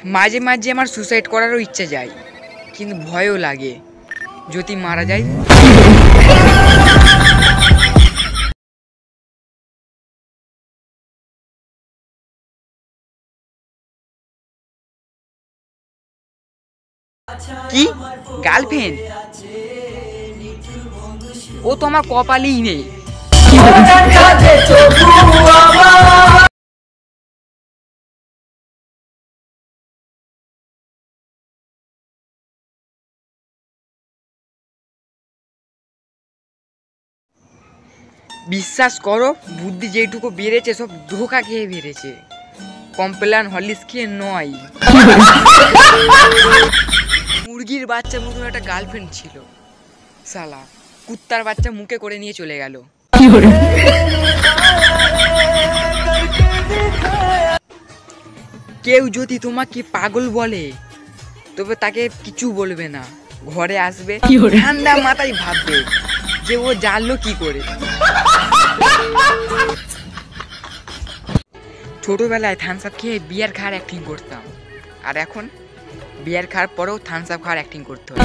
মাঝে মাঝে আমার সুসাইড করারও ইচ্ছে যায়, কিন্তু ভয়ও লাগে যদি মারা যায়। কি গার্লফ্রেন্ড? ও তো আমার কপালেই নেই। বিশ্বাস করো, বুদ্ধি যেটুকু বেড়েছে সব ধোকা খেয়ে বেড়েছে, কমপ্লেন হরলিক্স খেয়ে নয়। মুরগির বাচ্চার মতন একটা গার্লফ্রেন্ড ছিল, শালা কুত্তার বাচ্চা মুখে করে নিয়ে চলে গেল। কেউ যদি তোমাকে পাগল বলে তবে তাকে কিছু বলবে না, ঘরে আসবে, ঠান্ডা মাথায় ভাববে যে ও জানলো কি করে। ছোটবেলায় থামস আপ খেয়ে বিয়ার খাওয়ার অ্যাক্টিং করতাম, আর এখন বিয়ার খাওয়ার পরেও থামস আপ খাওয়ার অ্যাক্টিং করতে হয়।